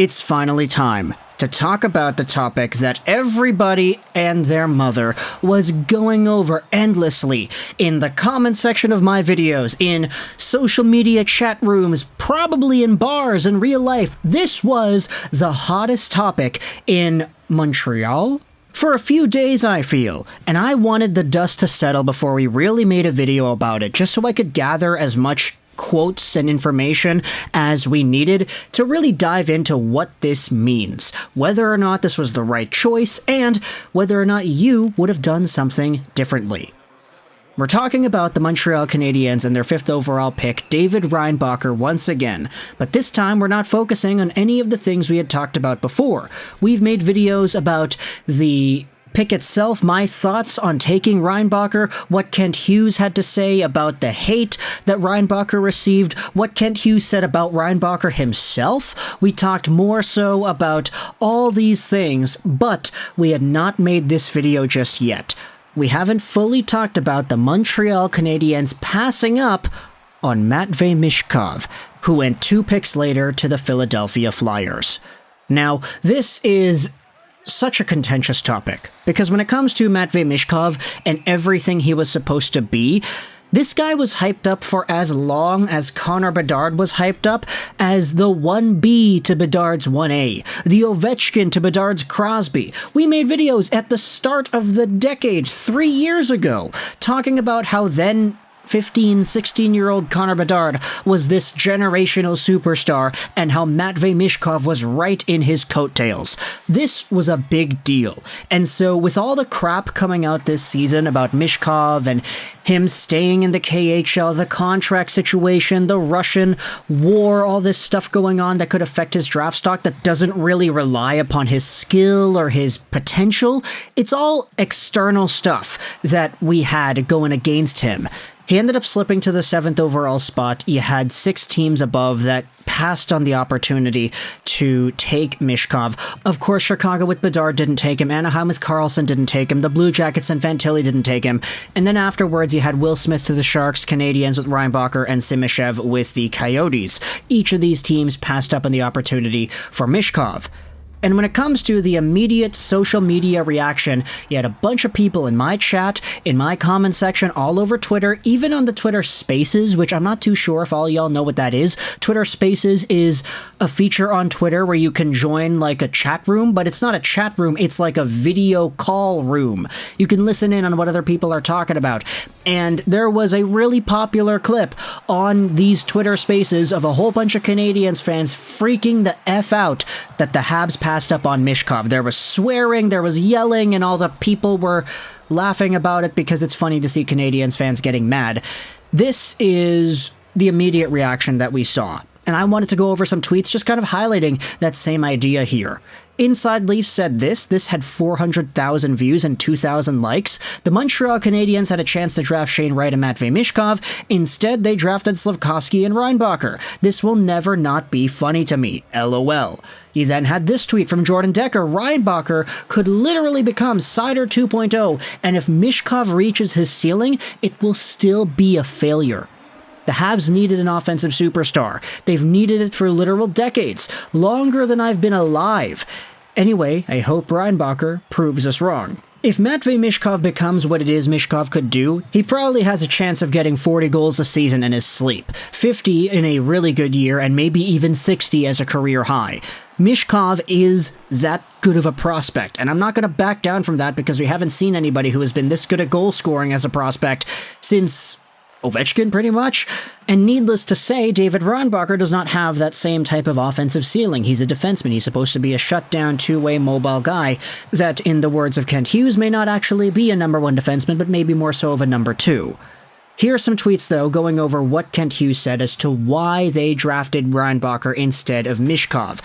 It's finally time to talk about the topic that everybody and their mother was going over endlessly in the comment section of my videos, in social media chat rooms, probably in bars in real life. This was the hottest topic in Montreal for a few days, I feel, and I wanted the dust to settle before we really made a video about it, just so I could gather as much quotes and information as we needed to really dive into what this means, whether or not this was the right choice, and whether or not you would have done something differently. We're talking about the Montreal Canadiens and their 5th overall pick, David Reinbacher, once again, but this time we're not focusing on any of the things we had talked about before. We've made videos about the pick itself, my thoughts on taking Reinbacher, what Kent Hughes had to say about the hate that Reinbacher received, what Kent Hughes said about Reinbacher himself. We talked more so about all these things, but we had not made this video just yet. We haven't fully talked about the Montreal Canadiens passing up on Matvei Michkov, who went 2 picks later to the Philadelphia Flyers. Now, this is such a contentious topic, because when it comes to Matvei Michkov and everything he was supposed to be, this guy was hyped up for as long as Connor Bedard was hyped up as the 1B to Bedard's 1A, the Ovechkin to Bedard's Crosby. We made videos at the start of the decade, 3 years ago, talking about how then 15, 16-year-old Connor Bedard was this generational superstar and how Matvei Michkov was right in his coattails. This was a big deal. And so with all the crap coming out this season about Michkov and him staying in the KHL, the contract situation, the Russian war, all this stuff going on that could affect his draft stock that doesn't really rely upon his skill or his potential, it's all external stuff that we had going against him. He ended up slipping to the 7th overall spot. You had 6 teams above that passed on the opportunity to take Michkov. Of course, Chicago with Bedard didn't take him. Anaheim with Carlsson didn't take him. The Blue Jackets and Fantilli didn't take him. And then afterwards, you had Will Smith to the Sharks, Canadiens with Reinbacher, and Simashev with the Coyotes. Each of these teams passed up on the opportunity for Michkov. And when it comes to the immediate social media reaction, you had a bunch of people in my chat, in my comment section, all over Twitter, even on the Twitter Spaces, which I'm not too sure if all y'all know what that is. Twitter Spaces is a feature on Twitter where you can join like a chat room, but it's not a chat room, it's like a video call room. You can listen in on what other people are talking about. And there was a really popular clip on these Twitter Spaces of a whole bunch of Canadiens fans freaking the F out that the Habs passed up on Michkov. There was swearing, there was yelling, and all the people were laughing about it because it's funny to see Canadiens fans getting mad. This is the immediate reaction that we saw. And I wanted to go over some tweets just kind of highlighting that same idea here. Inside Leafs said this had 400,000 views and 2,000 likes. The Montreal Canadiens had a chance to draft Shane Wright and Matvei Michkov. Instead, they drafted Slafkovsky and Reinbacher. This will never not be funny to me. LOL. He then had this tweet from Jordan Decker. Reinbacher could literally become Cider 2.0, and if Michkov reaches his ceiling, it will still be a failure. The Habs needed an offensive superstar. They've needed it for literal decades, longer than I've been alive. Anyway, I hope Reinbacher proves us wrong. If Matvei Michkov becomes what it is Michkov could do, he probably has a chance of getting 40 goals a season in his sleep, 50 in a really good year, and maybe even 60 as a career high. Michkov is that good of a prospect, and I'm not going to back down from that because we haven't seen anybody who has been this good at goal scoring as a prospect since Ovechkin, pretty much. And needless to say, David Reinbacher does not have that same type of offensive ceiling. He's a defenseman. He's supposed to be a shutdown, two-way mobile guy that, in the words of Kent Hughes, may not actually be a number 1 defenseman, but maybe more so of a number 2. Here are some tweets, though, going over what Kent Hughes said as to why they drafted Reinbacher instead of Michkov.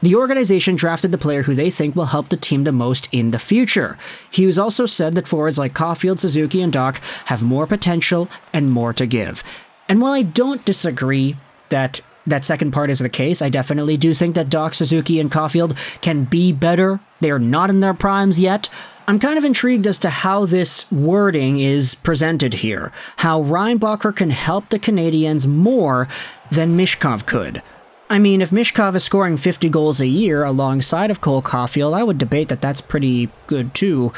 The organization drafted the player who they think will help the team the most in the future. Hughes also said that forwards like Caulfield, Suzuki, and Dach have more potential and more to give. And while I don't disagree that second part is the case, I definitely do think that Dach, Suzuki, and Caulfield can be better. They are not in their primes yet. I'm kind of intrigued as to how this wording is presented here, how Reinbacher can help the Canadiens more than Michkov could. I mean, if Michkov is scoring 50 goals a year alongside of Cole Caulfield, I would debate that that's pretty good too.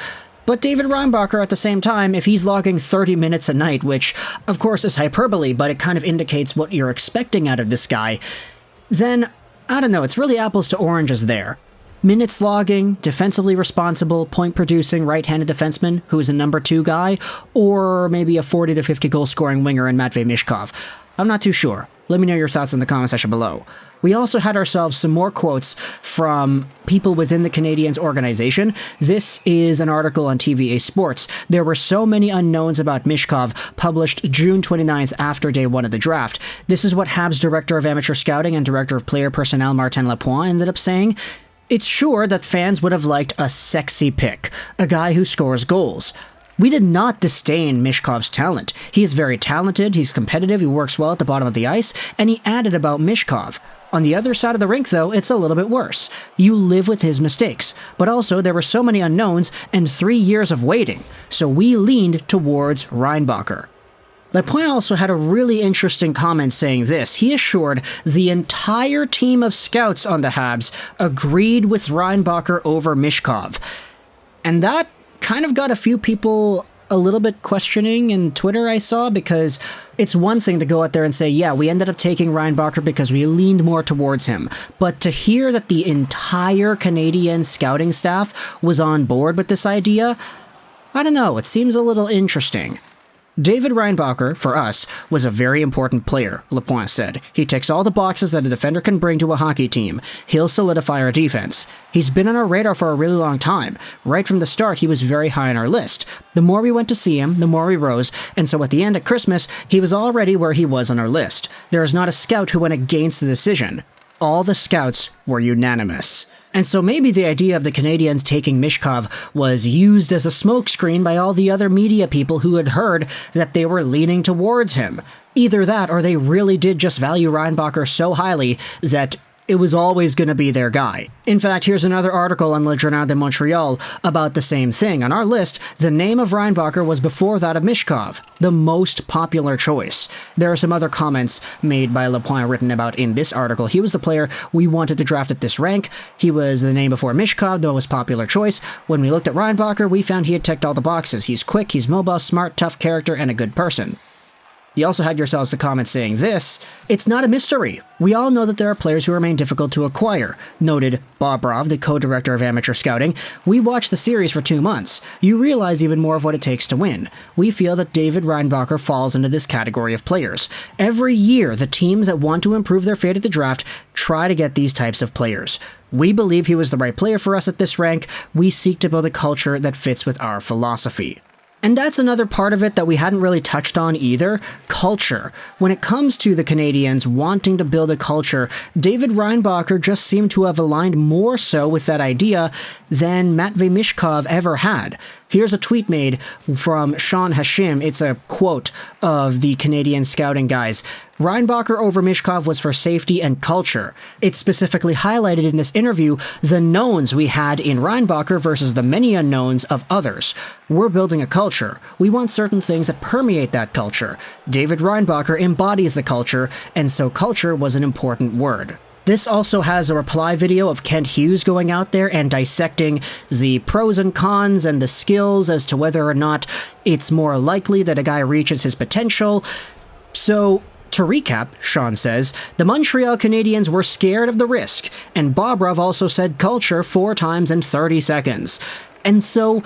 But David Reinbacher, at the same time, if he's logging 30 minutes a night, which, of course, is hyperbole, but it kind of indicates what you're expecting out of this guy, then, I don't know, it's really apples to oranges there. Minutes logging, defensively responsible, point-producing right-handed defenseman who is a number 2 guy, or maybe a 40 to 50 goal-scoring winger in Matvei Michkov. I'm not too sure. Let me know your thoughts in the comment section below. We also had ourselves some more quotes from people within the Canadiens organization. This is an article on TVA Sports. There were so many unknowns about Michkov, published June 29th after day 1 of the draft. This is what Habs Director of Amateur Scouting and Director of Player Personnel Martin Lapointe ended up saying. It's sure that fans would have liked a sexy pick, a guy who scores goals. We did not disdain Michkov's talent. He is very talented, he's competitive, he works well at the bottom of the ice, and he added about Michkov. On the other side of the rink, though, it's a little bit worse. You live with his mistakes, but also there were so many unknowns and 3 years of waiting, so we leaned towards Reinbacher. Lapointe also had a really interesting comment saying this. He assured the entire team of scouts on the Habs agreed with Reinbacher over Michkov. And that kind of got a few people a little bit questioning in Twitter, I saw, because it's one thing to go out there and say, yeah, we ended up taking Reinbacher because we leaned more towards him. But to hear that the entire Canadian scouting staff was on board with this idea, I don't know, it seems a little interesting. David Reinbacher, for us, was a very important player, Lapointe said. He ticks all the boxes that a defender can bring to a hockey team. He'll solidify our defense. He's been on our radar for a really long time. Right from the start, he was very high on our list. The more we went to see him, the more we rose, and so at the end of Christmas, he was already where he was on our list. There is not a scout who went against the decision. All the scouts were unanimous. And so maybe the idea of the Canadiens taking Michkov was used as a smokescreen by all the other media people who had heard that they were leaning towards him. Either that, or they really did just value Reinbacher so highly that it was always going to be their guy. In fact, here's another article on Le Journal de Montreal about the same thing. On our list, the name of Reinbacher was before that of Michkov, the most popular choice. There are some other comments made by Lapointe written about in this article. He was the player we wanted to draft at this rank. He was the name before Michkov, the most popular choice. When we looked at Reinbacher, we found he had ticked all the boxes. He's quick, he's mobile, smart, tough character, and a good person. You also had yourselves the comment saying this, it's not a mystery. We all know that there are players who remain difficult to acquire, noted Bobrov, the co-director of amateur scouting. We watched the series for 2 months. You realize even more of what it takes to win. We feel that David Reinbacher falls into this category of players. Every year, the teams that want to improve their fate at the draft try to get these types of players. We believe he was the right player for us at this rank. We seek to build a culture that fits with our philosophy. And that's another part of it that we hadn't really touched on either, culture. When it comes to the Canadiens wanting to build a culture, David Reinbacher just seemed to have aligned more so with that idea than Matvei Michkov ever had. Here's a tweet made from Sean Hashim. It's a quote of the Canadian scouting guys. Reinbacher over Michkov was for safety and culture. It specifically highlighted in this interview the knowns we had in Reinbacher versus the many unknowns of others. We're building a culture. We want certain things that permeate that culture. David Reinbacher embodies the culture, and so culture was an important word. This also has a reply video of Kent Hughes going out there and dissecting the pros and cons and the skills as to whether or not it's more likely that a guy reaches his potential. So, to recap, Sean says, the Montreal Canadiens were scared of the risk, and Bobrov also said culture 4 times in 30 seconds. And so,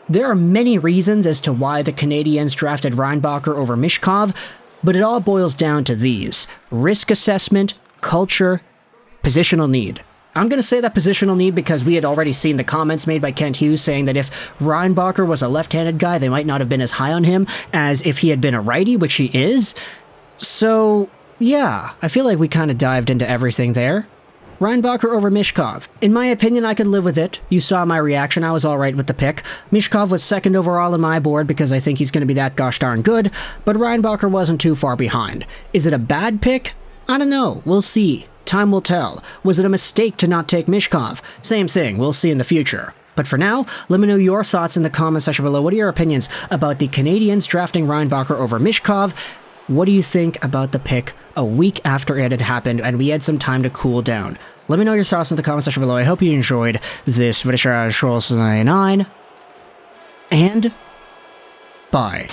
there are many reasons as to why the Canadiens drafted Reinbacher over Michkov, but it all boils down to these: risk assessment, culture, positional need. I'm going to say that positional need because we had already seen the comments made by Kent Hughes saying that if Reinbacher was a left-handed guy, they might not have been as high on him as if he had been a righty, which he is. So, yeah, I feel like we kind of dived into everything there. Reinbacher over Michkov. In my opinion, I could live with it. You saw my reaction, I was alright with the pick. Michkov was second overall on my board because I think he's going to be that gosh darn good, but Reinbacher wasn't too far behind. Is it a bad pick? I don't know, we'll see. Time will tell. Was it a mistake to not take Michkov? Same thing, we'll see in the future. But for now, let me know your thoughts in the comment section below. What are your opinions about the Canadiens drafting Reinbacher over Michkov? what do you think about the pick a week after it had happened and we had some time to cool down? Let me know your thoughts in the comment section below. I hope you enjoyed this video. Trolls 99, and bye.